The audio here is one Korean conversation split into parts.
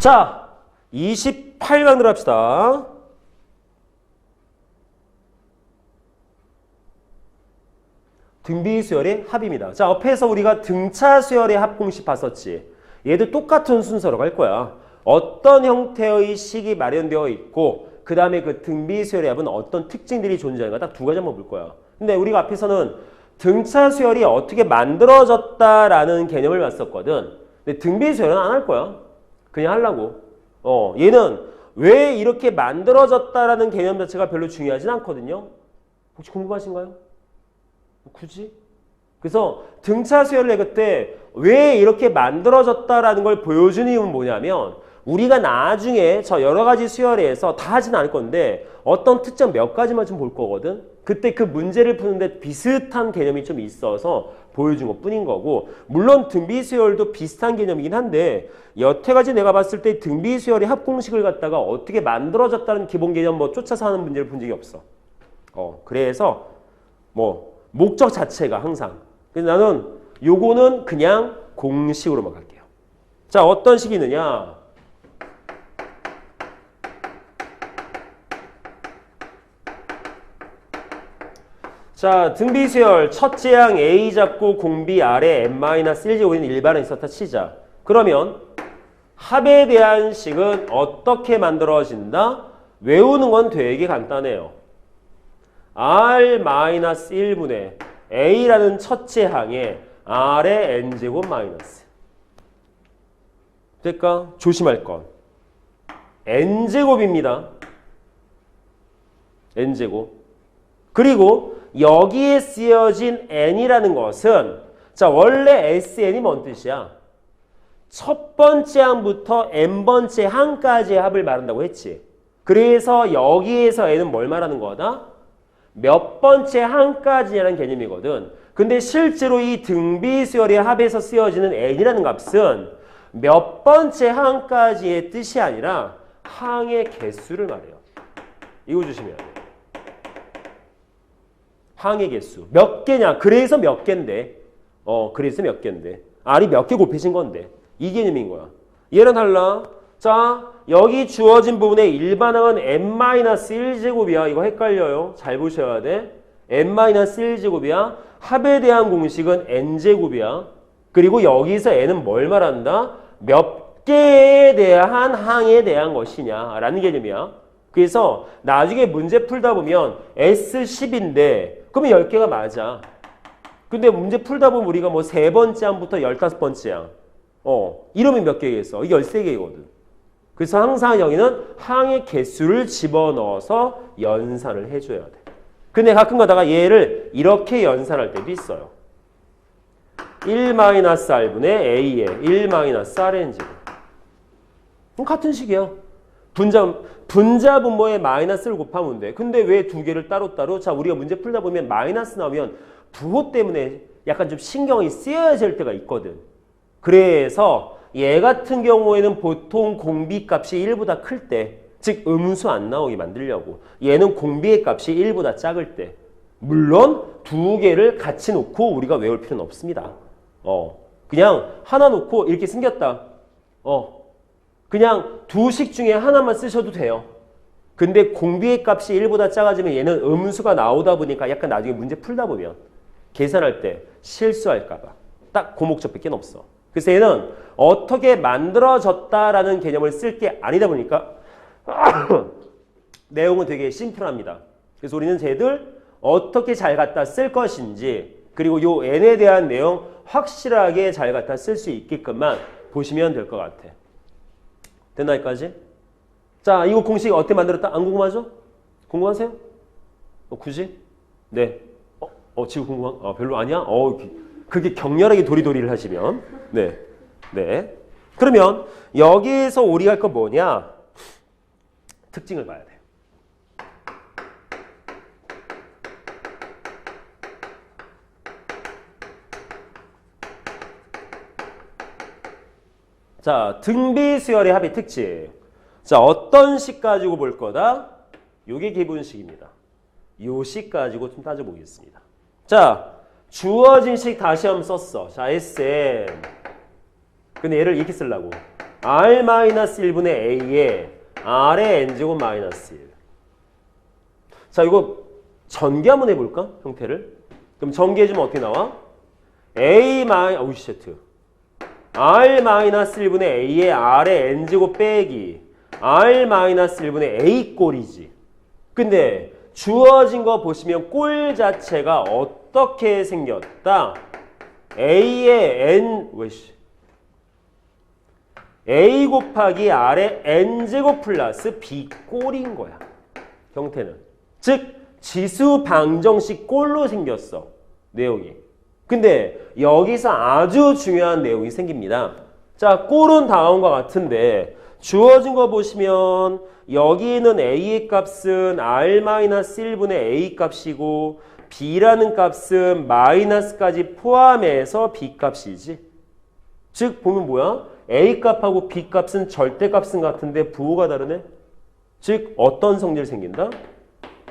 자, 28강 들어갑시다. 등비 수열의 합입니다. 자, 앞에서 우리가 등차 수열의 합 공식 봤었지. 얘도 똑같은 순서로 갈 거야. 어떤 형태의 식이 마련되어 있고 그 다음에 그 등비 수열의 합은 어떤 특징들이 존재하는가 딱 두 가지 한번 볼 거야. 근데 우리가 앞에서는 등차 수열이 어떻게 만들어졌다라는 개념을 봤었거든. 근데 등비 수열은 안 할 거야. 그냥 하려고. 얘는 왜 이렇게 만들어졌다라는 개념 자체가 별로 중요하진 않거든요. 혹시 궁금하신가요? 굳이? 그래서 등차 수열을 내걸 때 왜 이렇게 만들어졌다라는 걸 보여주는 이유는 뭐냐면 우리가 나중에 저 여러 가지 수열에서 다 하진 않을 건데 어떤 특정 몇 가지만 좀 볼 거거든. 그때 그 문제를 푸는데 비슷한 개념이 좀 있어서 보여준 것 뿐인 거고, 물론 등비 수열도 비슷한 개념이긴 한데 여태까지 내가 봤을 때 등비 수열의 합공식을 갖다가 어떻게 만들어졌다는 기본 개념 뭐 쫓아서 하는 문제를 본 적이 없어. 그래서 뭐 목적 자체가 항상. 그래서 나는 요거는 그냥 공식으로만 갈게요. 자, 어떤 식이 있느냐. 자, 등비수열 첫째 항 A 잡고 공비 아래 n-1제곱인 일반은 있었다 치자. 그러면 합에 대한 식은 어떻게 만들어진다? 외우는 건 되게 간단해요. r-1분의 A라는 첫째 항에 R의 n제곱 마이너스. 될까? 조심할 건. n제곱입니다. n제곱. 그리고 여기에 쓰여진 n이라는 것은 자 원래 sn이 뭔 뜻이야? 첫 번째 항부터 n번째 항까지의 합을 말한다고 했지. 그래서 여기에서 n은 뭘 말하는 거다? 몇 번째 항까지라는 개념이거든. 근데 실제로 이 등비수열의 합에서 쓰여지는 n이라는 값은 몇 번째 항까지의 뜻이 아니라 항의 개수를 말해요. 이거 조심해야 돼. 항의 개수. 몇 개냐? 그래서 몇 개인데. 그래서 몇 개인데. R이 몇 개 곱해진 건데. 이 개념인 거야. 얘는 달라. 자, 여기 주어진 부분의 일반항은 n-1제곱이야. 이거 헷갈려요. 잘 보셔야 돼. n-1제곱이야. 합에 대한 공식은 n제곱이야. 그리고 여기서 n은 뭘 말한다? 몇 개에 대한 항에 대한 것이냐 라는 개념이야. 그래서 나중에 문제 풀다 보면 S10인데 그러면 10개가 맞아. 근데 문제 풀다 보면 우리가 뭐 3번째 항부터 15번째 항. 이러면 몇 개겠어? 이게 13개거든. 그래서 항상 여기는 항의 개수를 집어넣어서 연산을 해줘야 돼. 근데 가끔 가다가 얘를 이렇게 연산할 때도 있어요. 1-R분의 A에 1-Rn제곱. 같은 식이야. 분자 분모에 마이너스를 곱하면 돼. 근데 왜 두 개를 따로따로? 자, 우리가 문제 풀다 보면 마이너스 나오면 부호 때문에 약간 좀 신경이 쓰여야 될 때가 있거든. 그래서 얘 같은 경우에는 보통 공비값이 1보다 클 때, 즉 음수 안 나오게 만들려고. 얘는 공비의 값이 1보다 작을 때. 물론 두 개를 같이 놓고 우리가 외울 필요는 없습니다. 그냥 하나 놓고 이렇게 생겼다. 그냥 두 식 중에 하나만 쓰셔도 돼요. 근데 공비의 값이 1보다 작아지면 얘는 음수가 나오다 보니까 약간 나중에 문제 풀다 보면 계산할 때 실수할까 봐. 딱 그 목적밖에 없어. 그래서 얘는 어떻게 만들어졌다라는 개념을 쓸 게 아니다 보니까 내용은 되게 심플합니다. 그래서 우리는 쟤들 어떻게 잘 갖다 쓸 것인지 그리고 요 n에 대한 내용 확실하게 잘 갖다 쓸 수 있게끔만 보시면 될 것 같아. 됐나 여기까지? 자, 이거 공식 어떻게 만들었다? 안 궁금하죠? 궁금하세요? 굳이? 네. 지금 궁금한? 별로 아니야? 그렇게 격렬하게 도리도리를 하시면 네. 네. 그러면 여기에서 우리가 할 건 뭐냐? 특징을 봐야 돼. 자, 등비수열의 합의 특징. 자, 어떤 식 가지고 볼 거다? 요게 기본식입니다. 요 식 가지고 좀 따져보겠습니다. 자, 주어진 식 다시 한번 썼어. 자, Sn. 근데 얘를 이렇게 쓰려고. R-1분의 A에 R의 N제곱 마이너스 1. 자, 이거 전개 한번 해볼까? 형태를. 그럼 전개해주면 어떻게 나와? A 마이, 어우, 쉣. R-1분의 A에 R의 N제곱 빼기 R-1분의 A 꼴이지. 근데 주어진 거 보시면 꼴 자체가 어떻게 생겼다? A의 N, A 곱하기 R의 N제곱 플러스 B 꼴인 거야. 형태는. 즉, 지수 방정식 꼴로 생겼어. 내용이. 근데 여기서 아주 중요한 내용이 생깁니다. 자, 꼴은 다음과 같은데 주어진 거 보시면 여기 있는 A의 값은 R-1분의 A 값이고 B라는 값은 마이너스까지 포함해서 B 값이지. 즉 보면 뭐야? A 값하고 B 값은 절대값은 같은데 부호가 다르네. 즉 어떤 성질이 생긴다?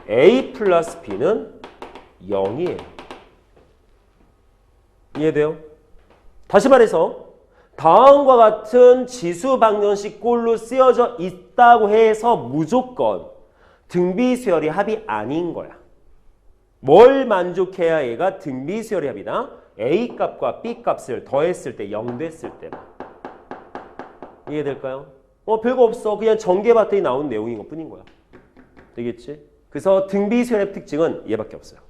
A 플러스 B는 0이에요. 이해돼요? 다시 말해서 다음과 같은 지수 방정식 꼴로 쓰여져 있다고 해서 무조건 등비수열이 합이 아닌 거야. 뭘 만족해야 얘가 등비수열이 합이다? A 값과 B 값을 더했을 때 0 됐을 때만. 이해될까요? 별거 없어. 그냥 전개봤더니 나온 내용인 것 뿐인 거야. 되겠지? 그래서 등비수열의 특징은 얘밖에 없어요.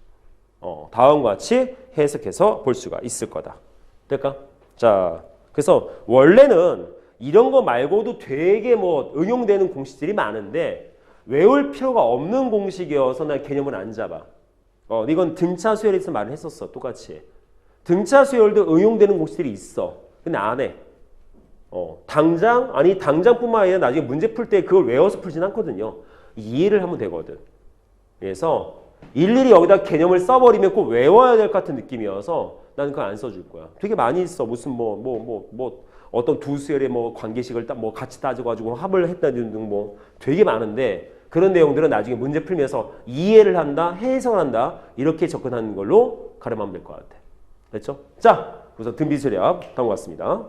다음과 같이 해석해서 볼 수가 있을 거다. 될까? 자, 그래서 원래는 이런 거 말고도 되게 응용되는 공식들이 많은데 외울 필요가 없는 공식이어서 난 개념을 안 잡아. 이건 등차 수열에서 말을 했었어. 똑같이. 등차 수열도 응용되는 공식들이 있어. 근데 안 해. 당장뿐만 아니라 나중에 문제 풀 때 그걸 외워서 풀진 않거든요. 이해를 하면 되거든. 그래서 일일이 여기다 개념을 써버리면 꼭 외워야 될 것 같은 느낌이어서 나는 그걸 안 써줄 거야. 되게 많이 있어. 무슨 어떤 두 수열의 관계식을 같이 따져가지고 합을 했다는 등 되게 많은데 그런 내용들은 나중에 문제 풀면서 이해를 한다, 해석을 한다 이렇게 접근하는 걸로 가름하면 될 것 같아. 됐죠? 자, 그래서 등비수열합 다음 것 같습니다.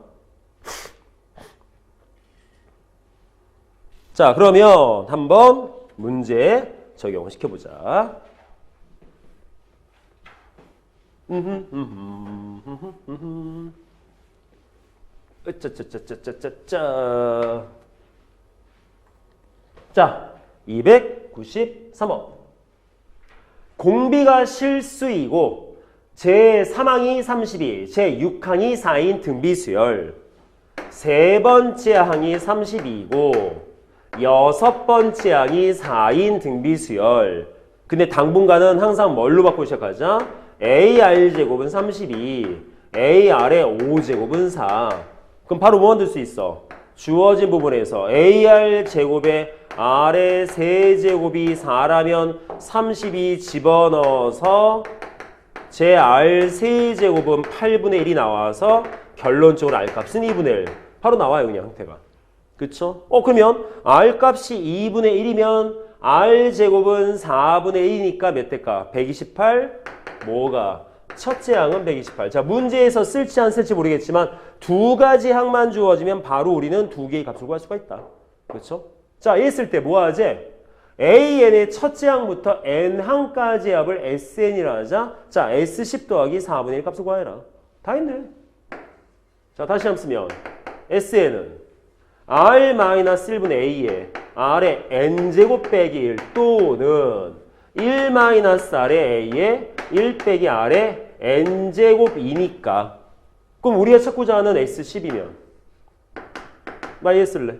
자, 그러면 한번 문제 적용시켜보자. 자, 293번. 공비가 실수이고 제3항이 32, 제6항이 4인 등비수열. 세 번째 항이 32이고 여섯 번째 항이 4인 등비수열. 근데 당분간은 항상 뭘로 바꾸고 시작하자? AR제곱은 32, AR의 5제곱은 4. 그럼 바로 뭐 만들 수 있어? 주어진 부분에서 AR제곱에 R의 세제곱이 4라면 32 집어넣어서 제 R 세제곱은 8분의 1이 나와서 결론적으로 R값은 2분의 1. 바로 나와요, 그냥 형태가. 그쵸? 그러면 R값이 2분의 1이면 R제곱은 4분의 1이니까 몇 대까? 128? 뭐가? 첫째 항은 128. 자, 문제에서 쓸지 안 쓸지 모르겠지만 두 가지 항만 주어지면 바로 우리는 두 개의 값을 구할 수가 있다. 그렇죠? 자, 이랬을 때 뭐 하지? AN의 첫째 항부터 N항까지의 합을 SN이라 하자. 자, S10 더하기 4분의 1 값을 구하여라. 다 했네. 자, 다시 한번 쓰면 SN은 R-1분의 A에 R의 N제곱 빼기 1 또는 1-R의 A에 1 빼기 R의 N제곱이니까 그럼 우리가 찾고자 하는 S10이면 나 얘 쓸래.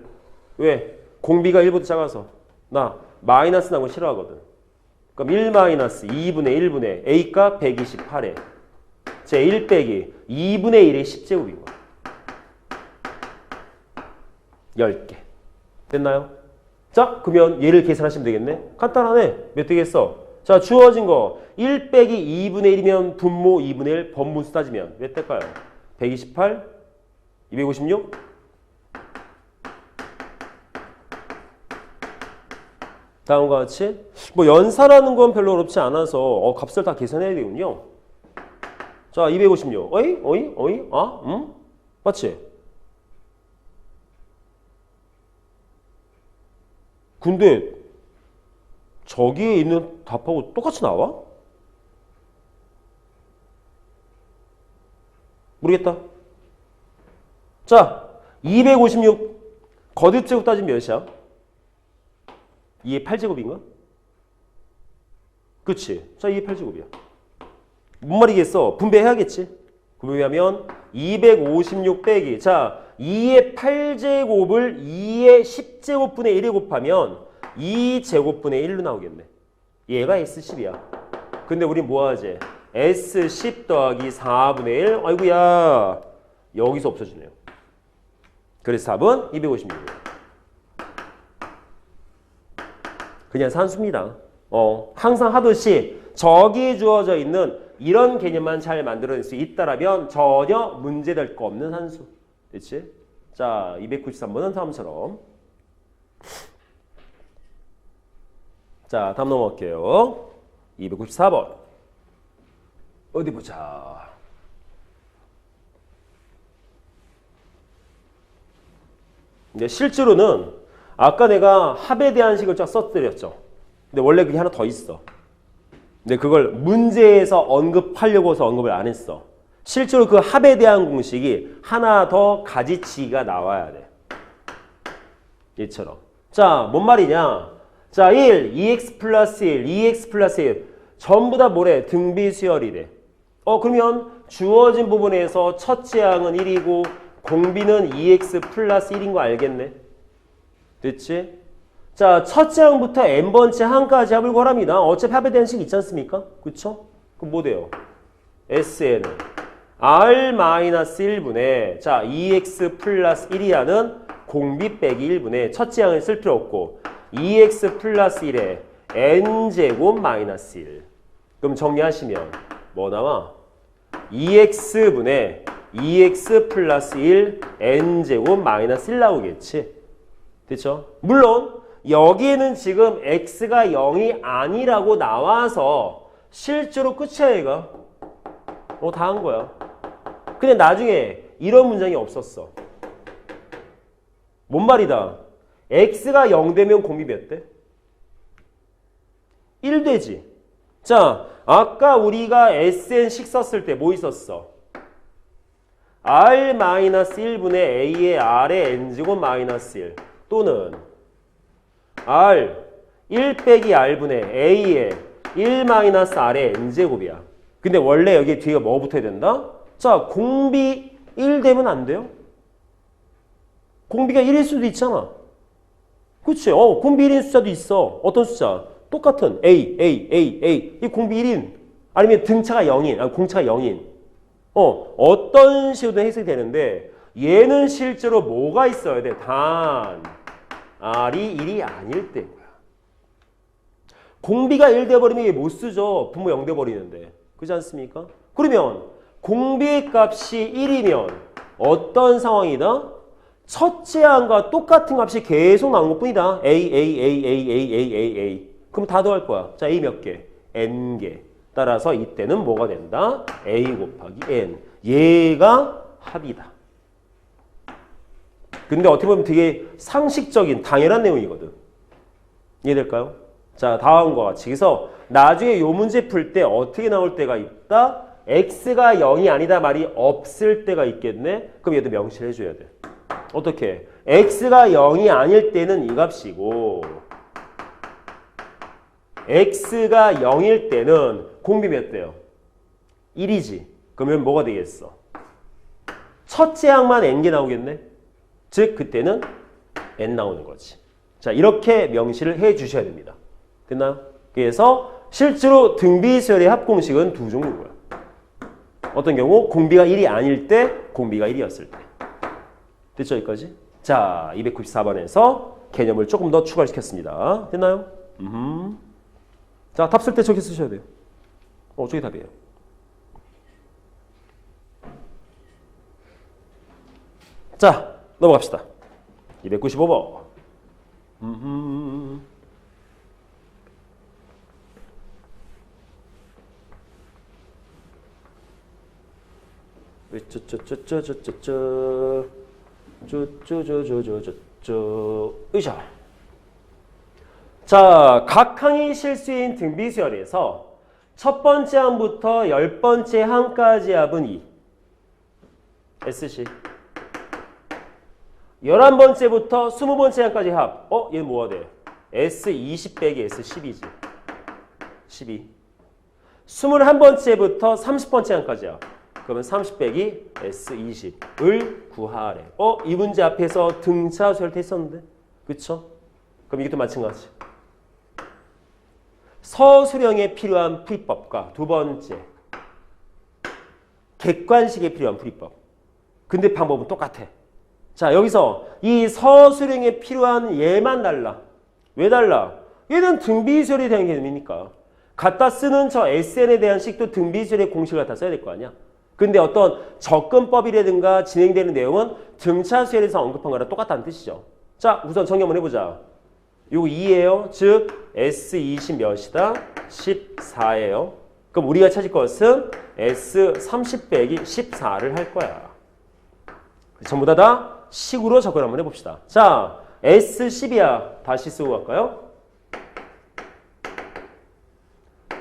왜? 공비가 1보다 작아서 나 마이너스 나온 거 싫어하거든. 그럼 1-2분의 1분의 A값 128에 제 1 빼기 2분의 1의 10제곱인 거야. 10개. 됐나요? 자, 그러면 얘를 계산하시면 되겠네. 간단하네. 몇 되겠어? 자, 주어진 거 1 빼기 2분의 1이면 분모 2분의 1 번분수 따지면 몇 될까요? 128, 256? 다음과 같이 연산하는 건 별로 어렵지 않아서 값을 다 계산해야 되군요. 자, 256. 어이? 아? 맞지? 근데 저기에 있는 답하고 똑같이 나와? 모르겠다. 자, 256 거듭제곱 따지면 몇이야? 2의 8제곱인가? 그치? 자, 2의 8제곱이야. 뭔 말이겠어? 분배해야겠지? 분배하면 256 빼기. 자, 2의 8제곱을 2의 10제곱분의 1에 곱하면 2제곱분의 1로 나오겠네. 얘가 S10이야. 근데 우리 뭐 하지? S10 더하기 4분의 1. 아이고야. 여기서 없어지네요. 그래서 답은 256이에요. 그냥 산수입니다. 항상 하듯이 저기에 주어져 있는 이런 개념만 잘 만들어낼 수 있다라면 전혀 문제될 거 없는 산수. 그렇지? 자, 293번은 다음처럼. 자, 다음 넘어갈게요. 294번. 어디 보자. 이제 실제로는 아까 내가 합에 대한 식을 쫙 써드렸죠. 근데 원래 그게 하나 더 있어. 근데 그걸 문제에서 언급하려고 해서 언급을 안 했어. 실제로 그 합에 대한 공식이 하나 더 가지치기가 나와야 돼. 얘처럼. 자, 뭔 말이냐? 자, 1, 2x 플러스 1, 2x 플러스 1. 전부 다 뭐래? 등비수열이래. 그러면 주어진 부분에서 첫째 항은 1이고 공비는 2x 플러스 1인 거 알겠네? 됐지? 자, 첫째 항부터 n번째 항까지 합을 구하랍니다. 어차피 합에 대한 식 있지 않습니까? 그쵸? 그럼 뭐 돼요? SN은 R-1분의 자 2x 플러스 1이라는 공비 빼기 1분의 첫째 항을 쓸 필요 없고 2x 플러스 1에 n제곱 마이너스 1. 그럼 정리하시면 뭐 나와? 2x분의 2x 플러스 1 n제곱 마이너스 1 나오겠지? 됐죠? 물론 여기에는 지금 x가 0이 아니라고 나와서 실제로 끝이야 얘가. 다 한 거야. 근데 나중에 이런 문장이 없었어. 뭔 말이다. x가 0 되면 공비 몇 대? 1 되지. 자, 아까 우리가 sn식 썼을 때 뭐 있었어? r-1분의 a의 r의 n제곱 마이너스 1 또는 r 1 빼기 r분의 a의 1-r의 n제곱이야. 근데 원래 여기 뒤에 뭐 붙어야 된다? 자, 공비 1 되면 안 돼요? 공비가 1일 수도 있잖아. 그치? 공비 1인 숫자도 있어. 어떤 숫자? 똑같은 A. 이 공비 1인. 아니면 등차가 0인. 공차가 0인. 어떤 식으로든 해석이 되는데 얘는 실제로 뭐가 있어야 돼? 단 R이 1이 아닐 때인 거야. 공비가 1 돼버리면 이게 못 쓰죠. 분모 0 돼버리는데. 그렇지 않습니까? 그러면 공비의 값이 1이면 어떤 상황이다? 첫째 항과 똑같은 값이 계속 나온 것뿐이다. A. 그럼 다 더할 거야. 자, A 몇 개? N개. 따라서 이때는 뭐가 된다? A 곱하기 N. 얘가 합이다. 근데 어떻게 보면 되게 상식적인 당연한 내용이거든. 이해될까요? 자, 다음과 같이. 그래서 나중에 요 문제 풀 때 어떻게 나올 때가 있다? x가 0이 아니다 말이 없을 때가 있겠네? 그럼 얘도 명시를 해줘야 돼. 어떻게? x가 0이 아닐 때는 이 값이고 x가 0일 때는 공비 몇 대요? 1이지. 그러면 뭐가 되겠어? 첫째 항만 n개 나오겠네? 즉 그때는 n 나오는 거지. 자, 이렇게 명시를 해 주셔야 됩니다. 됐나요? 그래서 실제로 등비수열의 합공식은 두 종류인 거야. 어떤 경우 공비가 1이 아닐 때, 공비가 1이었을 때. 됐죠? 여기까지? 자, 294번에서 개념을 조금 더 추가시켰습니다. 됐나요? 자, 답 쓸 때 저기 쓰셔야 돼요. 저기 답이에요. 자, 넘어갑시다. 295번. 으쌰. 자, 각 항이 실수인 등비수열에서 첫 번째 항부터 10번째 항까지 합은 2. SC. 11번째부터 20번째 항까지 합. 얘는 뭐가 돼? S20 빼기 S12지. 12. 21번째부터 30번째 항까지 합. 그러면 30 빼기 S20을 구하래. 이 문제 앞에서 등차 수열 했었는데. 그쵸? 그럼 이것도 마찬가지. 서술형에 필요한 풀이법과 두 번째 객관식에 필요한 풀이법. 근데 방법은 똑같아. 자, 여기서 이 서술형에 필요한 얘만 달라. 왜 달라? 얘는 등비수열에 대한 개념이니까. 갖다 쓰는 저 SN에 대한 식도 등비수열의 공식을 갖다 써야 될 거 아니야. 근데 어떤 접근법이라든가 진행되는 내용은 등차 수열에서 언급한 거랑 똑같다는 뜻이죠. 자, 우선 정리 한번 해보자. 요거 2예요. 즉 S20 몇이다? 14예요. 그럼 우리가 찾을 것은 S30 빼기 14를 할 거야. 전부 다 식으로 접근 한번 해봅시다. 자, S10이야. 다시 쓰고 갈까요?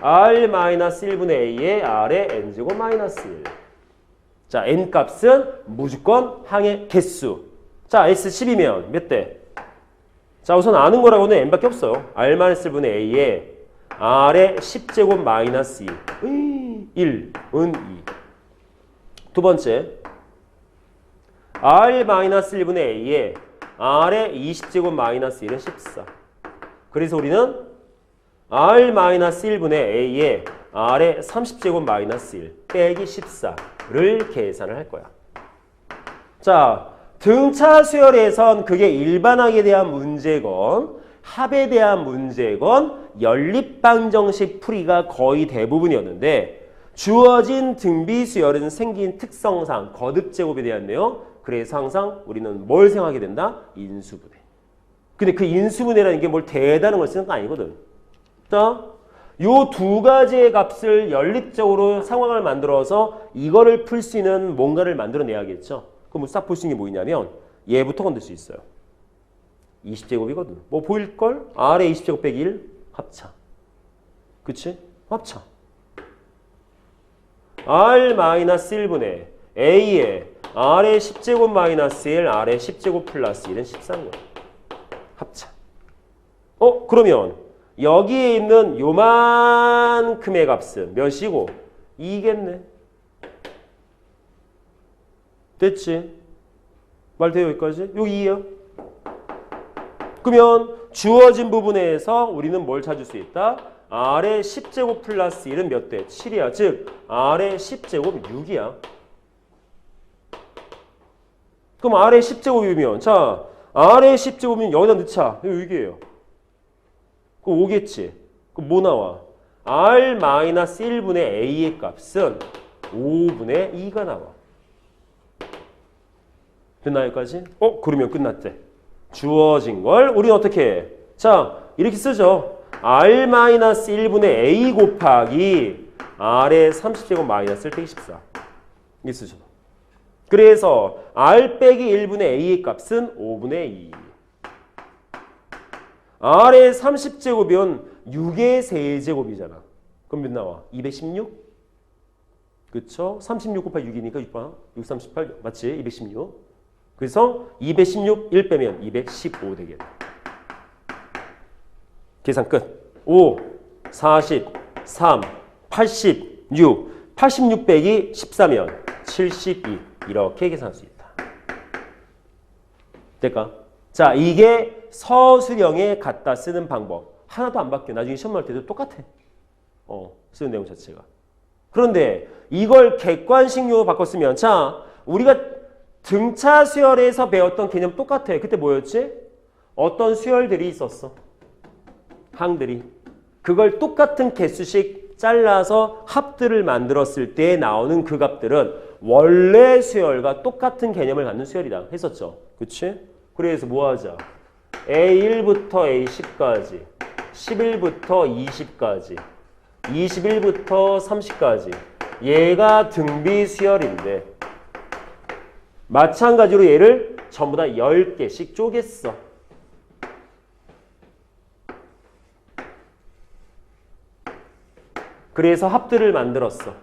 R-1분의 A에 R의 N제곱 마이너스 1. 자, N 값은 무조건 항의 개수. 자, S10이면 몇 대? 자, 우선 아는 거라고는 N밖에 없어요. R-1분의 A에 R의 10제곱 마이너스 1. 1은 2. 두 번째. R-1분의 A에 R의 20제곱 마이너스 1은 14. 그래서 우리는 R-1분의 A에 R의 30제곱 마이너스 1 빼기 14를 계산을 할 거야. 자, 등차 수열에선 그게 일반항에 대한 문제건 합에 대한 문제건 연립방정식 풀이가 거의 대부분이었는데 주어진 등비수열은 생긴 특성상 거듭제곱에 대한 내용. 그래서 항상 우리는 뭘 생각하게 된다? 인수분해. 근데 그 인수분해라는 게 뭘 대단한 걸 쓰는 거 아니거든. 자, 요 두 가지의 값을 연립적으로 상황을 만들어서 이거를 풀 수 있는 뭔가를 만들어내야겠죠. 그럼 싹 볼 수 있는 게 뭐 있냐면 얘부터 건들 수 있어요. 20제곱이거든. 뭐 보일걸? R의 20제곱 빼기 1 합차. 그치? 합차. R-1분의 A에 R의 10제곱 마이너스 1, R의 10제곱 플러스 1은 13거야. 합차. 그러면 여기에 있는 요만큼의 값은 몇이고? 2겠네. 됐지? 말 돼요 여기까지? 요 2예요. 그러면 주어진 부분에서 우리는 뭘 찾을 수 있다? R의 10제곱 플러스 1은 몇 대? 7이야. 즉 R의 10제곱 6이야. 그럼 R의 10제곱이면 자 R의 10제곱이면 여기다 넣자. 이거 6이에요. 그럼 5겠지. 그럼 뭐 나와? R-1분의 A의 값은 5분의 2가 나와. 됐나 여기까지? 그러면 끝났대. 주어진 걸 우리는 어떻게 해? 자, 이렇게 쓰죠. R-1분의 A 곱하기 R의 30제곱 마이너스 1 빼기 14. 이렇게 쓰죠. 그래서 R 빼기 1분의 A의 값은 5분의 2. R의 30제곱이면 6의 세제곱이잖아. 그럼 몇 나와? 216? 그쵸? 36 곱하기 6이니까 6번. 6, 38. 맞지? 216. 그래서 216, 1 빼면 215 되겠다. 계산 끝. 5, 40, 3, 86. 86 빼기 14면 72. 이렇게 계산할 수 있다. 될까? 자, 이게 서술형에 갖다 쓰는 방법. 하나도 안 바뀌어. 나중에 시험 볼 때도 똑같아. 쓰는 내용 자체가. 그런데 이걸 객관식용으로 바꿨으면 자, 우리가 등차 수열에서 배웠던 개념 똑같아. 그때 뭐였지? 어떤 수열들이 있었어. 항들이. 그걸 똑같은 개수씩 잘라서 합들을 만들었을 때 나오는 그 값들은 원래 수열과 똑같은 개념을 갖는 수열이다. 했었죠. 그치? 그래서 뭐 하자? A1부터 A10까지, 11부터 20까지, 21부터 30까지. 얘가 등비 수열인데 마찬가지로 얘를 전부 다 10개씩 쪼갰어. 그래서 합들을 만들었어.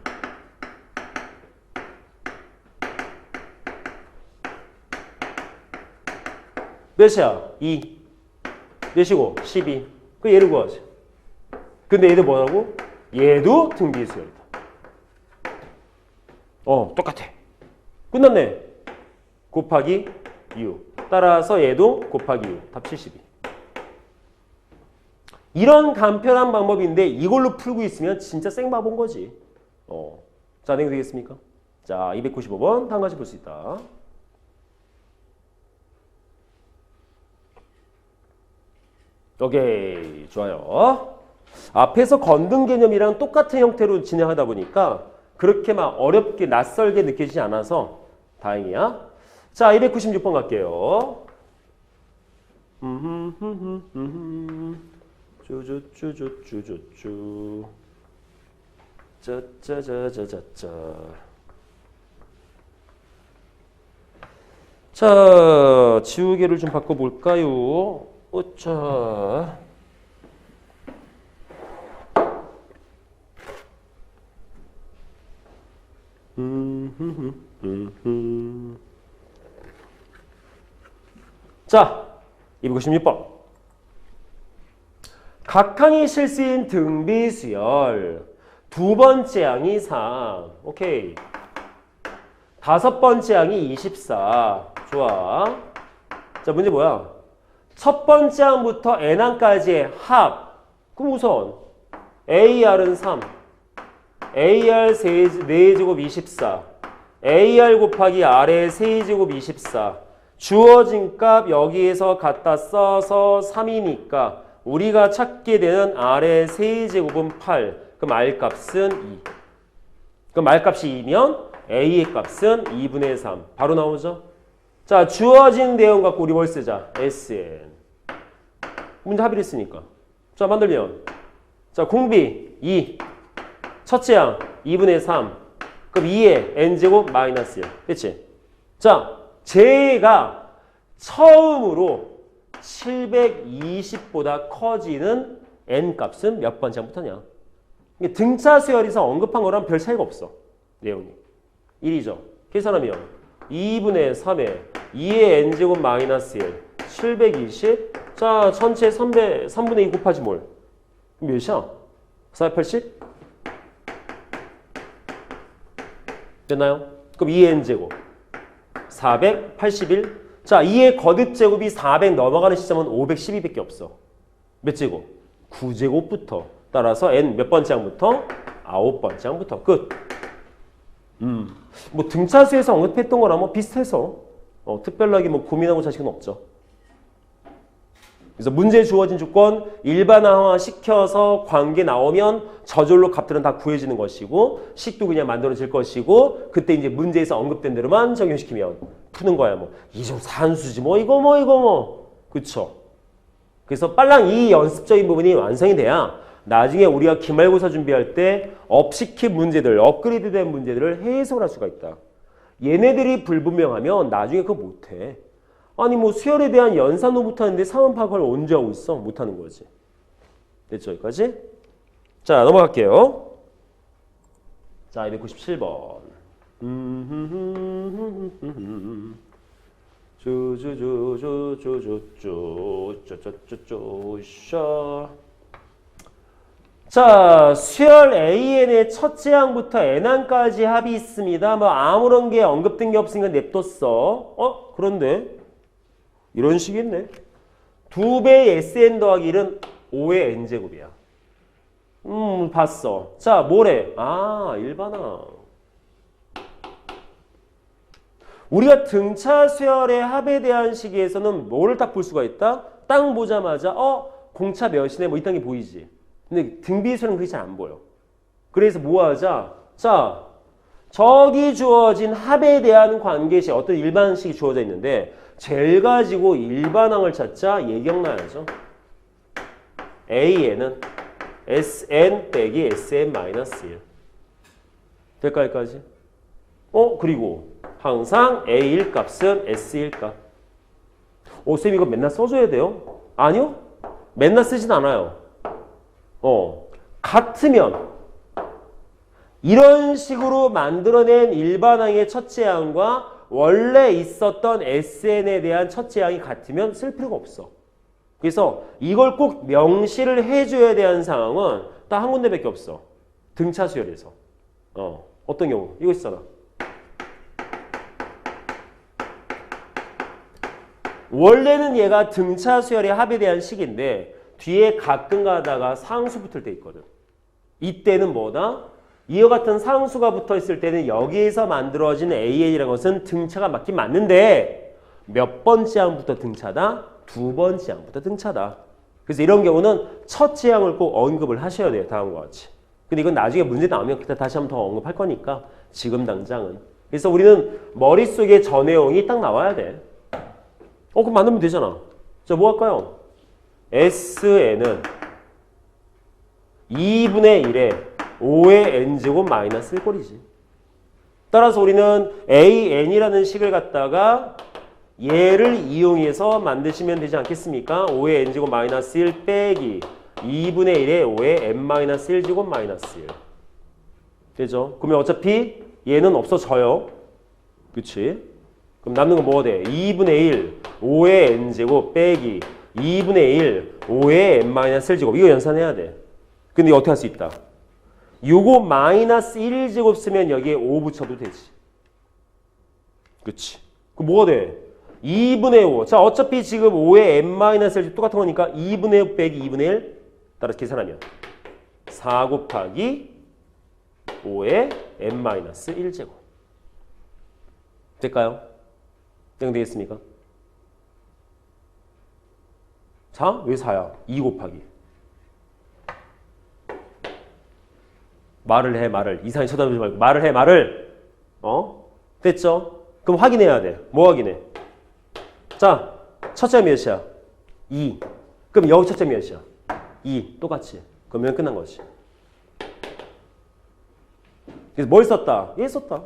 몇이야? 2. 몇이고? 12. 그 얘를 구하지. 근데 얘도 뭐라고? 얘도 등비수열이다. 똑같아. 끝났네. 곱하기 6. 따라서 얘도 곱하기 6. 답 72. 이런 간편한 방법인데 이걸로 풀고 있으면 진짜 생바본 거지. 자, 내용 되겠습니까? 자, 295번 한 가지 볼 수 있다. 오케이, 좋아요. 앞에서 건등 개념이랑 똑같은 형태로 진행하다 보니까 그렇게 막 어렵게 낯설게 느껴지지 않아서 다행이야. 자, 296번 갈게요. 쭈쭈쭈쭈쭈쭈쭈 짜짜자자자자. 자, 지우개를 좀 바꿔볼까요? 오차. 자, 296번. 각항이 실수인 등비수열. 두 번째 항이 3. 오케이. 다섯 번째 항이 24. 좋아. 자, 문제 뭐야? 첫 번째 항부터 n항까지의 합. 그럼 우선 AR은 3. AR 4제곱 24. AR 곱하기 R의 3제곱 24. 주어진 값 여기에서 갖다 써서 3이니까 우리가 찾게 되는 R의 세제곱은 8. 그럼 R 값은 2. 그럼 R 값이 2면 A의 값은 2분의 3. 바로 나오죠? 자, 주어진 내용 갖고 우리 뭘 쓰자? SN. 문제 합의를 했으니까. 자, 만들면. 자, 공비 2. 첫째 항 2분의 3. 그럼 2의 N제곱 마이너스 1. 그치? 자, 제가 처음으로 720보다 커지는 n 값은 몇 번째 항부터냐? 등차 수열에서 언급한 거랑 별 차이가 없어. 내용이. 1이죠. 계산하면 2분의 3에 2의 n제곱 마이너스 1. 720. 자, 전체 3분의 2 곱하지 뭘? 몇이야? 480? 됐나요? 그럼 2의 n제곱. 481. 자, 2의 거듭제곱이 400 넘어가는 시점은 512밖에 없어. 몇 제곱? 9제곱부터. 따라서 n 몇 번째 항부터? 9번째 항부터. 끝. 뭐 등차수에서 언급했던 거랑 뭐 비슷해서 특별하게 뭐 고민하고 자식은 없죠. 그래서 문제에 주어진 조건 일반화화 시켜서 관계 나오면 저절로 값들은 다 구해지는 것이고 식도 그냥 만들어질 것이고 그때 이제 문제에서 언급된 대로만 적용시키면 푸는 거야. 뭐 이중 산수지 뭐 이거 그쵸? 그래서 빨랑 이 연습적인 부분이 완성이 돼야 나중에 우리가 기말고사 준비할 때 업시킨 문제들, 업그레이드된 문제들을 해석을 할 수가 있다. 얘네들이 불분명하면 나중에 그거 못해. 아니 뭐 수열에 대한 연산도 못하는데 상황 파악을 언제 하고 있어? 못하는 거지. 됐죠? 여기까지? 자, 넘어갈게요. 자, 297번. 자, 수열 AN의 첫째 항부터 N항까지 합이 있습니다. 뭐 아무런 게 언급된 게 없으니까 냅뒀어. 그런데 이런 식이겠네. 2배의 SN 더하기 1은 5의 N제곱이야. 봤어. 자, 뭐래? 일반항. 우리가 등차 수열의 합에 대한 시기에서는 뭐를 딱 볼 수가 있다? 딱 보자마자 공차 몇이네 뭐 이딴 게 보이지. 근데 등비수열은 그게 잘 안 보여. 그래서 뭐 하자? 자, 저기 주어진 합에 대한 관계식 어떤 일반식이 주어져 있는데 쟤를 가지고 일반항을 찾자. 얘 기억나야죠. AN은 SN 빼기 SN 마이너스 1. 될까 여기까지? 그리고 항상 A1 값은 S1 값. 쌤 이거 맨날 써줘야 돼요? 아니요. 맨날 쓰진 않아요. 같으면 이런 식으로 만들어낸 일반항의 첫째 항과 원래 있었던 SN에 대한 첫째 항이 같으면 쓸 필요가 없어. 그래서 이걸 꼭 명시를 해줘야 되는 상황은 딱 한 군데밖에 없어. 등차 수열에서. 어떤 경우? 이거 있잖아. 원래는 얘가 등차 수열의 합에 대한 식인데 뒤에 가끔 가다가 상수 붙을 때 있거든. 이때는 뭐다? 이와 같은 상수가 붙어 있을 때는 여기에서 만들어진 AN이라는 것은 등차가 맞긴 맞는데 몇 번째 항부터 등차다? 두 번째 항부터 등차다. 그래서 이런 경우는 첫째 항을 꼭 언급을 하셔야 돼요. 다음과 같이. 근데 이건 나중에 문제 나오면 그때 다시 한번 더 언급할 거니까 지금 당장은. 그래서 우리는 머릿속에 저 내용이 딱 나와야 돼. 그럼 만들면 되잖아. 자, 뭐 할까요? SN은 2분의 1에 5의 n제곱 마이너스 1꼴이지. 따라서 우리는 AN이라는 식을 갖다가 얘를 이용해서 만드시면 되지 않겠습니까? 5의 n제곱 마이너스 1 빼기 2분의 1에 5의 n-1제곱 마이너스 1. 되죠? 그러면 어차피 얘는 없어져요. 그치? 그럼 남는 건 뭐가 돼? 2분의 1, 5의 n제곱 빼기 2분의 1, 5의 n-1제곱. 이거 연산해야 돼. 근데 이거 어떻게 할 수 있다? 요거 마이너스 1제곱 쓰면 여기에 5 붙여도 되지. 그치? 그럼 뭐가 돼? 2분의 5. 자, 어차피 지금 5의 n-1제곱 똑같은 거니까 2분의 5 빼기 2분의 1. 따라서 계산하면 4 곱하기 5의 n-1제곱. 될까요? 되겠습니까? 자, 왜 4야? 2 곱하기. 말을 해, 말을. 이상하게 쳐다보지 말고 말을 해, 말을. 됐죠? 그럼 확인해야 돼. 뭐 확인해? 자, 첫째 몇이야? 2. 그럼 여기 첫째 몇이야? 2. 똑같이. 그러면 끝난 거지. 그래서 뭘 썼다? 얘 썼다.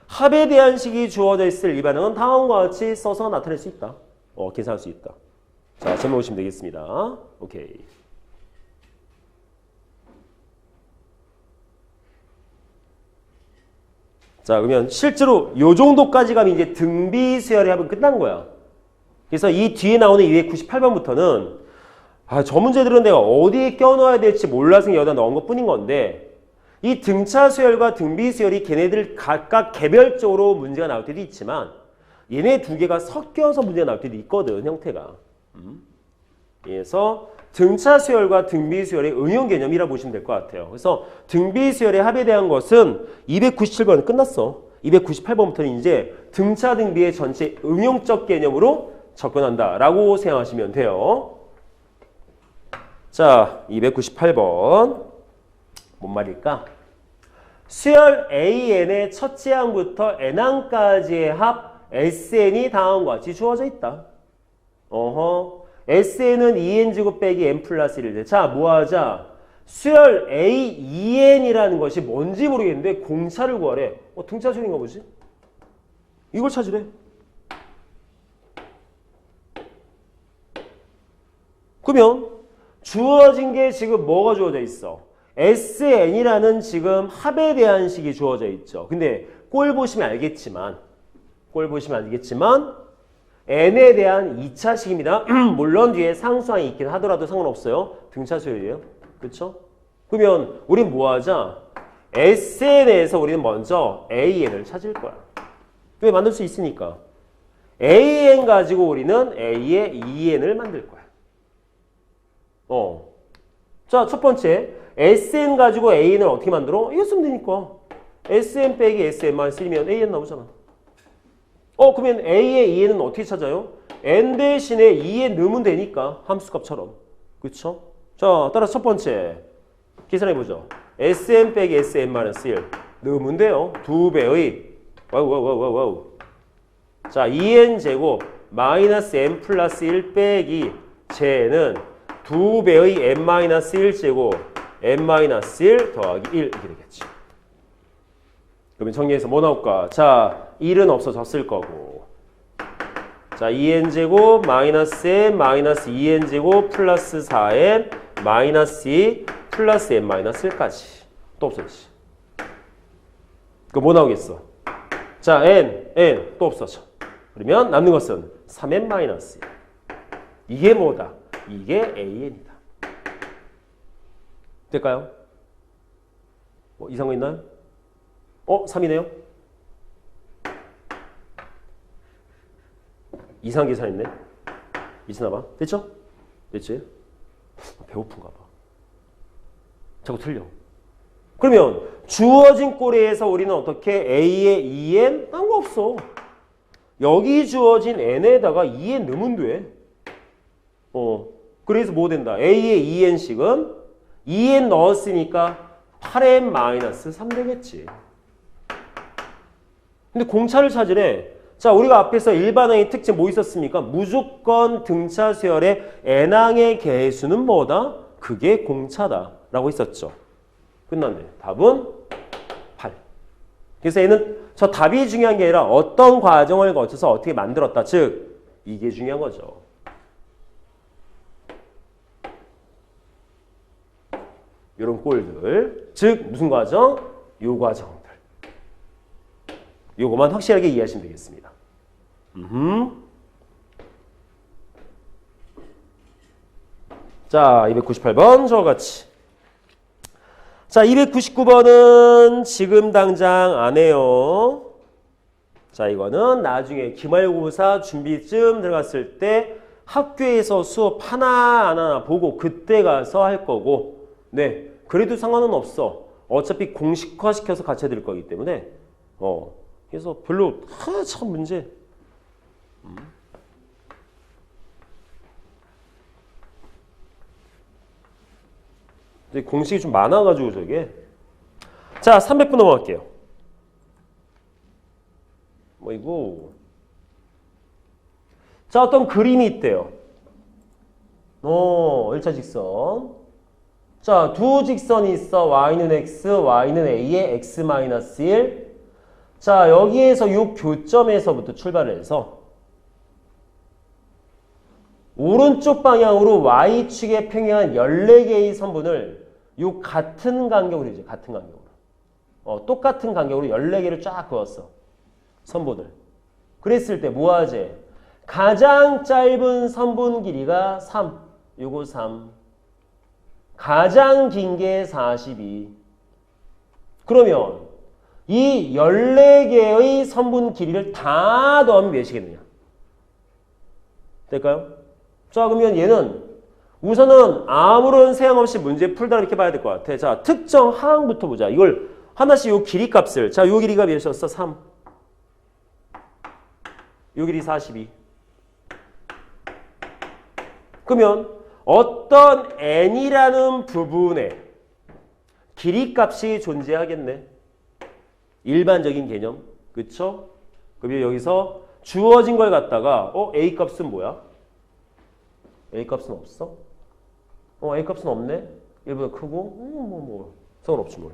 합에 대한 식이 주어져 있을 일반항은 다음과 같이 써서 나타낼 수 있다. 계산할 수 있다. 자, 제목 보시면 되겠습니다. 오케이. 자, 그러면 실제로 요 정도까지 가면 이제 등비수열의 합은 끝난 거야. 그래서 이 뒤에 나오는 298번부터는 저 문제들은 내가 어디에 껴넣어야 될지 몰라서 여기다 넣은 것 뿐인 건데 이 등차수열과 등비수열이 걔네들 각각 개별적으로 문제가 나올 때도 있지만 얘네 두 개가 섞여서 문제가 나올 때도 있거든, 형태가. 그래서 등차수열과 등비수열의 응용 개념이라고 보시면 될 것 같아요. 그래서 등비수열의 합에 대한 것은 297번 끝났어. 298번부터는 이제 등차 등비의 전체 응용적 개념으로 접근한다라고 생각하시면 돼요. 자, 298번. 뭔 말일까? 수열 AN의 첫째 항부터 n항까지의 합 SN이 다음과 같이 주어져 있다. SN은 2n제곱 빼기 n 플러스 1대. 자, 뭐 하자? 수열 A2n이라는 것이 뭔지 모르겠는데 공차를 구하래. 등차 수열인가 보지? 이걸 찾으래. 그러면 주어진 게 지금 뭐가 주어져 있어? SN이라는 지금 합에 대한 식이 주어져 있죠. 근데 꼴 보시면 알겠지만 n에 대한 2차식입니다. 물론 뒤에 상수항이 있긴 하더라도 상관없어요. 등차 수열이에요. 그렇죠? 그러면 우린 뭐 하자? SN에서 우리는 먼저 AN을 찾을 거야. 왜 만들 수 있으니까. AN 가지고 우리는 A의 2N을 만들 거야. 자, 첫 번째. SN 가지고 AN을 어떻게 만들어? 이거 쓰면 되니까. SN 빼기 SN만 쓰면 AN 나오잖아. 그러면 A의 2N은 어떻게 찾아요? N 대신에 2N 넣으면 되니까. 함수값처럼. 그쵸? 자, 따라서 첫 번째. 계산해보죠. SN 빼기 SN-1 넣으면 돼요. 2배의 와우. 자, 2N 제곱 마이너스 N 플러스 1 빼기 J는 2배의 N-1 제곱 N-1 더하기 1 이렇게 되겠지. 그러면 정리해서 뭐 나올까? 자, 1은 없어졌을 거고. 자, 2n제곱 마이너스 n 마이너스 2n제곱 플러스 4n 마이너스 2 플러스 n 마이너스 1까지. 또 없어졌지. 그럼 뭐 나오겠어? 자, n 또 없어져. 그러면 남는 것은 3n 마이너스. 이게 뭐다? 이게 an이다. 될까요? 뭐 이상한 거 있나요? 3이네요? 이상한 계산했네. 미치나봐. 됐죠? 됐지? 배고픈가 봐. 자꾸 틀려. 그러면 주어진 꼬리에서 우리는 어떻게 A의 2n? 딴 거 없어. 여기 주어진 n에다가 2n 넣으면 돼. 그래서 뭐 된다? A의 2n씩은 2n 넣었으니까 8n 마이너스 3 되겠지. 근데 공차를 찾으래. 자, 우리가 앞에서 일반항의 특징 뭐 있었습니까? 무조건 등차 수열의 n항의 개수는 뭐다? 그게 공차다 라고 했었죠. 끝났네. 답은 8. 그래서 얘는 저 답이 중요한 게 아니라 어떤 과정을 거쳐서 어떻게 만들었다. 즉 이게 중요한 거죠. 이런 꼴들. 즉 무슨 과정? 요 과정들. 요거만 확실하게 이해하시면 되겠습니다. 자, 298번 저와 같이. 자, 299번은 지금 당장 안 해요. 자, 이거는 나중에 기말고사 준비쯤 들어갔을 때 학교에서 수업 하나하나 보고 그때 가서 할 거고, 네, 그래도 상관은 없어. 어차피 공식화 시켜서 같이 해드릴 거기 때문에 그래서 별로 참 문제. 근데 공식이 좀 많아가지고 저게. 자, 300분 넘어갈게요. 뭐 이거. 자, 어떤 그림이 있대요. 1차 직선. 자, 두 직선이 있어. y는 x, y는 a의 x-1. 자, 여기에서 이 교점에서부터 출발을 해서 오른쪽 방향으로 y축에 평행한 14개의 선분을 이 같은 간격으로 이제 같은 간격으로 똑같은 간격으로 14개를 쫙 그었어. 선분을. 그랬을 때 뭐 하지? 가장 짧은 선분 길이가 3. 요거 3. 가장 긴 게 42. 그러면 이 14개의 선분 길이를 다 더하면 몇이겠느냐? 될까요? 자, 그러면 얘는 우선은 아무런 세양 없이 문제 풀다 이렇게 봐야 될 것 같아. 자, 특정 항부터 보자. 이걸 하나씩 요 길이 값을. 자, 요 길이가 몇이었어? 3. 요 길이 42. 그러면 어떤 n이라는 부분에 길이 값이 존재하겠네. 일반적인 개념. 그쵸? 그러면 여기서 주어진 걸 갖다가 A 값은 뭐야? A 값은 없어? A 값은 없네? 1보다 크고 상관없지 뭘.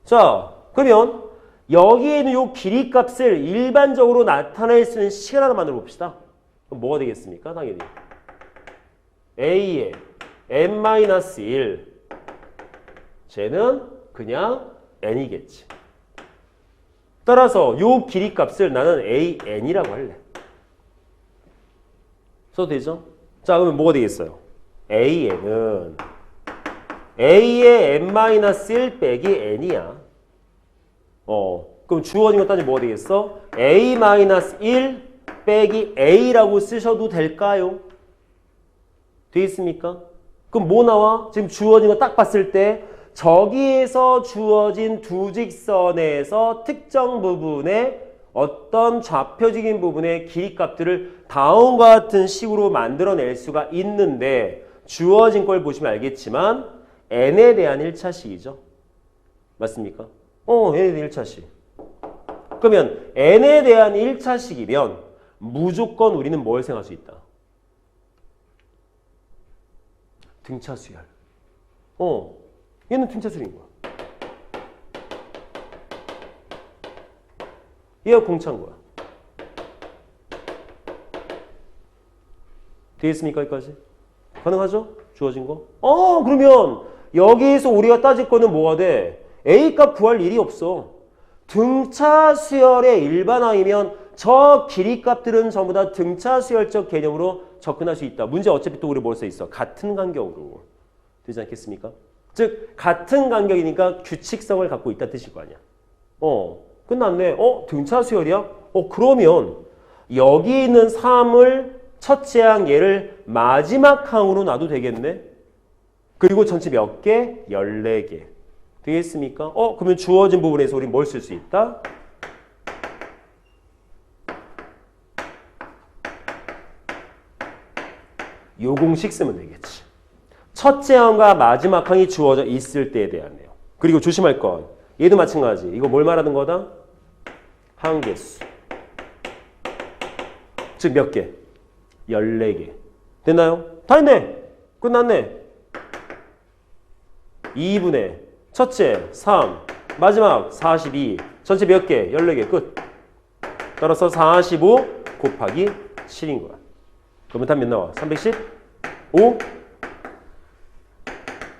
자, 그러면 여기에 있는 요 길이 값을 일반적으로 나타낼 수 있는 식을 하나 만들어 봅시다. 그럼 뭐가 되겠습니까? 당연히 A의 n-1 쟤는 그냥 n이겠지. 따라서 요 길이 값을 나는 an이라고 할래. 써도 되죠? 자, 그러면 뭐가 되겠어요? an은 a의 n-1 빼기 n이야. 그럼 주어진 것 따지면 뭐가 되겠어? a-1 빼기 a라고 쓰셔도 될까요? 되겠습니까? 그럼 뭐 나와? 지금 주어진 거 딱 봤을 때 저기에서 주어진 두 직선에서 특정 부분의 어떤 좌표적인 부분의 길이 값들을 다음과 같은 식으로 만들어낼 수가 있는데 주어진 걸 보시면 알겠지만 n에 대한 1차식이죠. 맞습니까? n에 대한 1차식. 그러면 n에 대한 1차식이면 무조건 우리는 뭘 생각할 수 있다? 등차 수열. 얘는 등차 수열인 거야. 얘가 공차인 거야. 되겠습니까? 여기까지? 가능하죠? 주어진 거? 그러면 여기에서 우리가 따질 거는 뭐가 돼? A값 구할 일이 없어. 등차 수열의 일반항이면 저 길이값들은 전부 다 등차 수열적 개념으로 접근할 수 있다. 문제 어차피 또 우리 뭘 써 있어? 같은 간격으로. 되지 않겠습니까? 즉 같은 간격이니까 규칙성을 갖고 있다 뜻일 거 아니야. 끝났네. 등차 수열이야? 그러면 여기 있는 3을 첫째 항 얘를 마지막 항으로 놔도 되겠네. 그리고 전체 몇 개? 14개. 되겠습니까? 그러면 주어진 부분에서 우리 뭘 쓸 수 있다? 요 공식 쓰면 되겠지. 첫째 항과 마지막 항이 주어져 있을 때에 대한 내용. 그리고 조심할 건 얘도 마찬가지. 이거 뭘 말하는 거다? 항개수. 즉 몇 개? 14개. 됐나요? 다 했네. 끝났네. 2분의 첫째 3, 마지막 42. 전체 몇 개? 14개. 끝. 따라서 45 곱하기 7인 거야. 그러면 답 몇 나와? 315?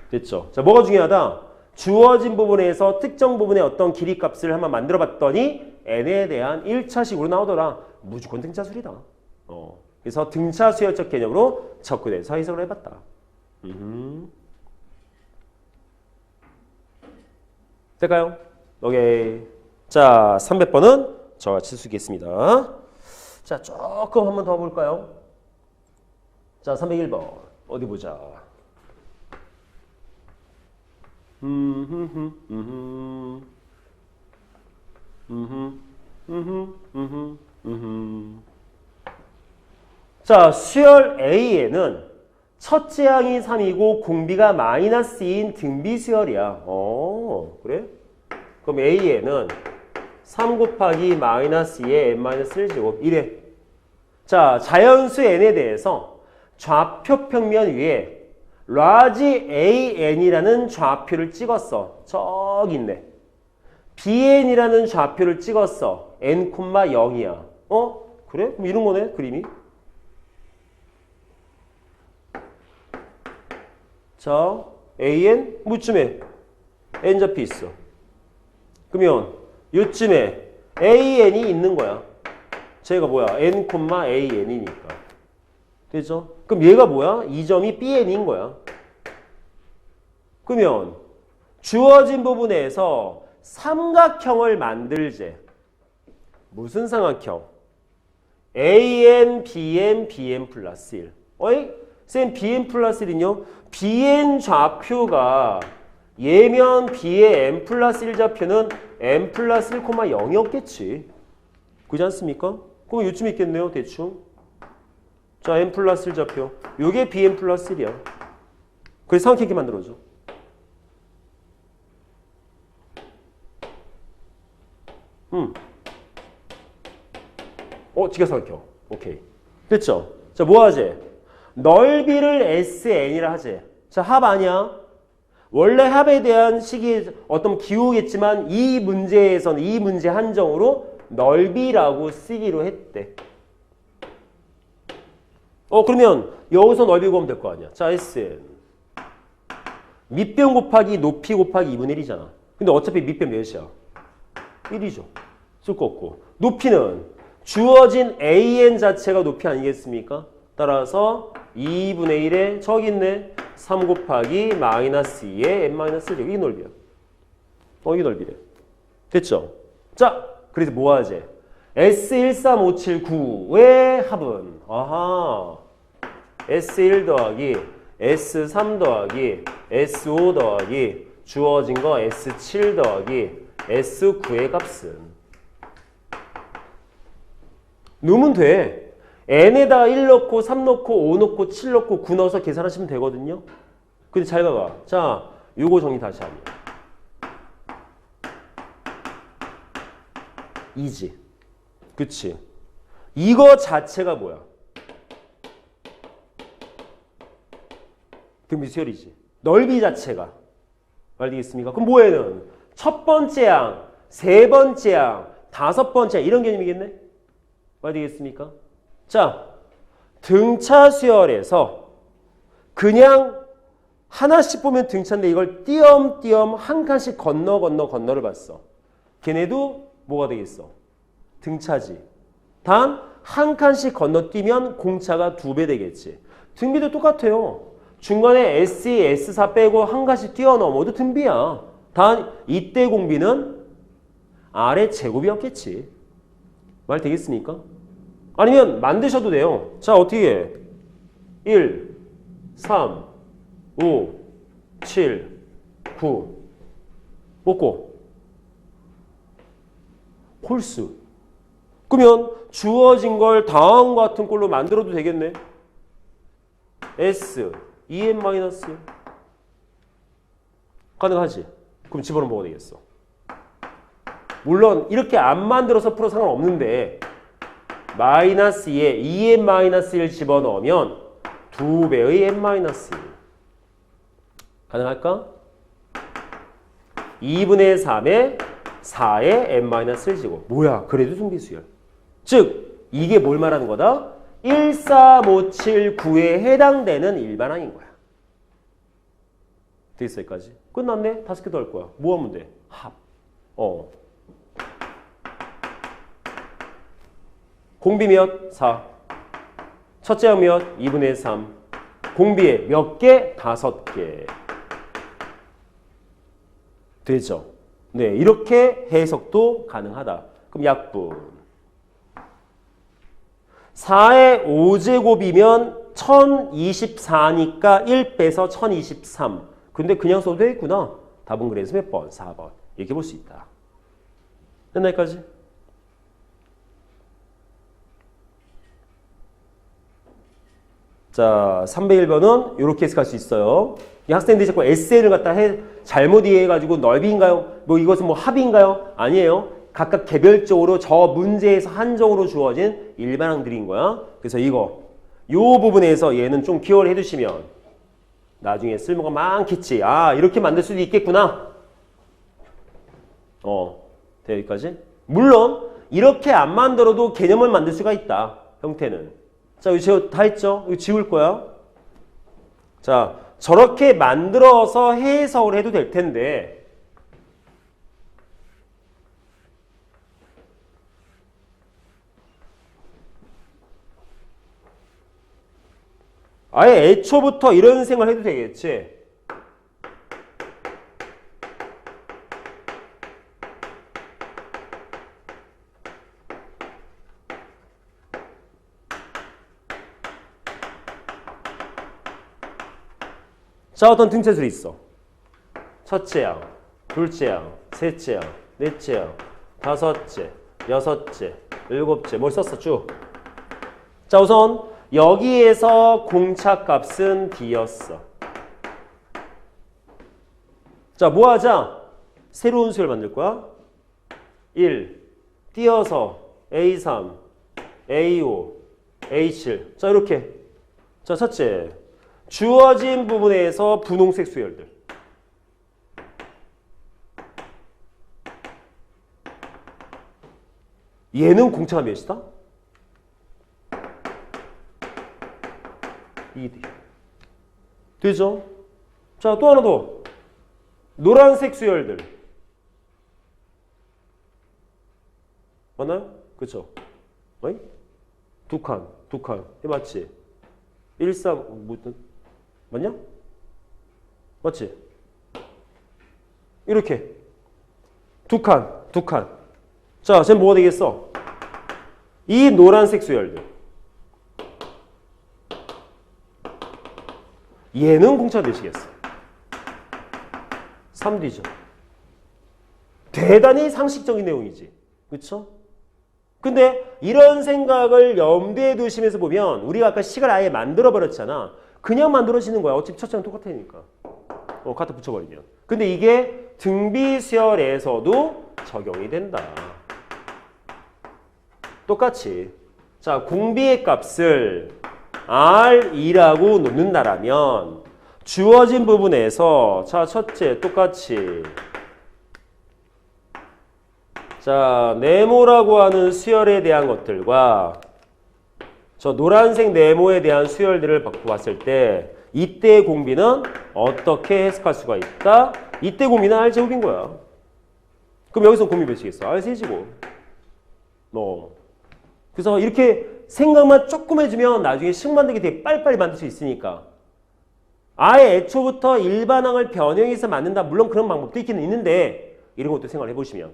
됐죠? 자, 뭐가 중요하다? 주어진 부분에서 특정 부분의 어떤 길이값을 한번 만들어 봤더니 n에 대한 1차식으로 나오더라. 무조건 등차수리다. 그래서 등차수열적 개념으로 접근해서 해석을 해봤다. 될까요? 오케이. 자, 300번은 저와 칠 수 있겠습니다. 자, 조금 한번 더 볼까요? 자, 301번. 어디 보자. 자, 수열 A에는 첫째 항이 3이고 공비가 -2인 등비 수열이야. 그래? 그럼 A에는 3 곱하기 -2의 n-1제곱 이래. 자, 자연수 n에 대해서 좌표 평면 위에 라지 AN이라는 좌표를 찍었어. 저기 있네. BN이라는 좌표를 찍었어. n, 0이야. 그래? 그럼 이런 거네, 그림이. 자, AN 뭐쯤에 N 잡혀 있어. 그러면 요쯤에 AN이 있는 거야. 쟤가 뭐야? N, AN이니까. 되죠? 그럼 얘가 뭐야? 이 점이 BN인 거야. 그러면 주어진 부분에서 삼각형을 만들재. 무슨 삼각형? AN, BN, BN 플러스 1. 어이? 쌤, BN 플러스 1은요? BN 좌표가 얘면 B의 n 플러스 1 좌표는 n 플러스 1, 0이었겠지. 그렇지 않습니까? 그럼 요쯤 있겠네요, 대충. 자, n 플러스 1 좌표. 요게 bn 플러스 1이야. 그래서 삼각형 이렇게 만들어줘. 직각삼각형. 오케이. 됐죠? 자, 뭐 하지? 넓이를 SN이라 하지. 자, 합 아니야? 원래 합에 대한 식이 어떤 기호겠지만 이 문제에서는 이 문제 한정으로 넓이라고 쓰기로 했대. 그러면 여기서 넓이 구하면 될 거 아니야. 자, SN. 밑변 곱하기 높이 곱하기 2분의 1이잖아. 근데 어차피 밑변 몇이야? 1이죠. 쓸 거 없고. 높이는 주어진 AN 자체가 높이 아니겠습니까? 따라서 2분의 1에 저기 있네. 3 곱하기 -2의 n-1제곱. 이게 넓이야. 이게 넓이래. 됐죠? 자, 그래서 뭐 하지? S13579의 합은 S1 더하기 S3 더하기 S5 더하기 주어진 거 S7 더하기 S9의 값은 넣으면 돼. n에다 1 넣고 3 넣고 5 넣고 7 넣고 9 넣어서 계산하시면 되거든요. 근데 잘 봐봐. 자, 요거 정리 다시 하면 이지. 그치? 이거 자체가 뭐야? 등비수열이지. 넓이 자체가. 알겠습니까? 그럼 뭐에는? 첫 번째 항, 세 번째 항, 다섯 번째 항 이런 개념이겠네? 알겠습니까? 자, 등차 수열에서 그냥 하나씩 보면 등차인데 이걸 띄엄띄엄 한 칸씩 건너를 봤어. 걔네도 뭐가 되겠어? 등차지. 단 한 칸씩 건너뛰면 공차가 2배 되겠지. 등비도 똑같아요. 중간에 S2, S4 빼고 한 칸씩 뛰어넘어도 등비야. 단 이때 공비는 아래 제곱이었겠지. 말 되겠습니까? 아니면 만드셔도 돼요. 자, 어떻게 해? 1, 3, 5, 7, 9 먹고 홀수. 그러면 주어진 걸 다음과 같은 꼴로 만들어도 되겠네. S, 2n-1 가능하지? 그럼 집어넣으면 뭐가 되겠어? 물론 이렇게 안 만들어서 풀어 상관없는데 마이너스 2에 2n-1 집어넣으면 2배의 n-1 가능할까? 2분의 3에 4의 n-1 제곱. 뭐야? 그래도 등비수열. 즉 이게 뭘 말하는 거다? 1, 4, 5, 7, 9에 해당되는 일반항인 거야. 되겠어 여기까지? 끝났네? 5개 더 할 거야. 뭐 하면 돼? 합. 공비 몇? 4. 첫째 항 몇? 2분의 3. 공비에 몇 개? 5개. 되죠? 네, 이렇게 해석도 가능하다. 그럼 약분. 4의 5제곱이면 1024니까 1 빼서 1023. 근데 그냥 써도 되겠구나. 답은 그래서 몇 번? 4번. 이렇게 볼 수 있다. 됐나 여기까지? 자, 301번은 이렇게 해석할 수 있어요. 이 학생들이 자꾸 SN을 갖다 잘못 이해해가지고 넓이인가요? 뭐 이것은 뭐 합인가요? 아니에요. 각각 개별적으로 저 문제에서 한정으로 주어진 일반항들인 거야. 그래서 요 부분에서 얘는 좀 기억을 해두시면 나중에 쓸모가 많겠지. 아, 이렇게 만들 수도 있겠구나. 여기까지. 물론 이렇게 안 만들어도 개념을 만들 수가 있다. 형태는. 자, 이거 다 했죠? 이거 지울 거야. 자, 저렇게 만들어서 해석을 해도 될 텐데 아예 애초부터 이런 생각을 해도 되겠지. 자, 어떤 등차술이 있어. 첫째 항, 둘째 항, 셋째 항, 넷째 항, 다섯째, 여섯째, 일곱째. 뭘 썼어 쭉. 자, 우선 여기에서 공차값은 D였어. 자, 뭐 하자? 새로운 수열 만들 거야. 1, 띄어서 A3, A5, A7. 자, 이렇게. 자, 첫째. 주어진 부분에서 분홍색 수열들. 얘는 공차가 몇이다? 2D. 되죠? 자, 또 하나 더. 노란색 수열들. 맞나요? 그쵸? 어이? 두 칸. 해봤지? 1, 3, 맞냐? 맞지? 이렇게. 두 칸. 자, 쟤는 뭐가 되겠어? 이 노란색 수열들. 얘는 공차 되시겠어? 3D죠. 대단히 상식적인 내용이지. 그쵸? 근데 이런 생각을 염두에 두시면서 보면 우리가 아까 식을 아예 만들어버렸잖아. 그냥 만들어지는 거야. 어차피 첫째랑 똑같으니까. 갖다 붙여버리면. 근데 이게 등비수열에서도 적용이 된다. 똑같이. 자, 공비의 값을 R2라고 놓는다라면 주어진 부분에서 자, 첫째 똑같이 자, 네모라고 하는 수열에 대한 것들과 저 노란색 네모에 대한 수열들을 봤을 때 이때 공비는 어떻게 해석할 수가 있다? 이때 공비는 R 제곱인 거야. 그럼 여기서 공비 몇이겠어? R 세제곱. 그래서 이렇게 생각만 조금 해주면 나중에 식 만들기 되게 빨리빨리 만들 수 있으니까. 아예 애초부터 일반항을 변형해서 만든다. 물론 그런 방법도 있기는 있는데 이런 것도 생각을 해보시면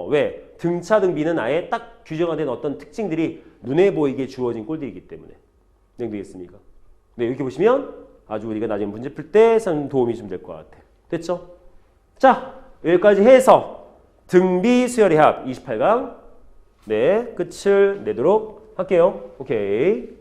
왜? 등차 등비는 아예 딱 규정화 된 어떤 특징들이 눈에 보이게 주어진 꼴들이기 때문에 되겠습니까? 네, 이렇게 보시면 아주 우리가 나중에 문제 풀 때 도움이 좀 될 것 같아. 됐죠? 자, 여기까지 해서 등비 수열의 합 28강 네, 끝을 내도록 할게요. 오케이.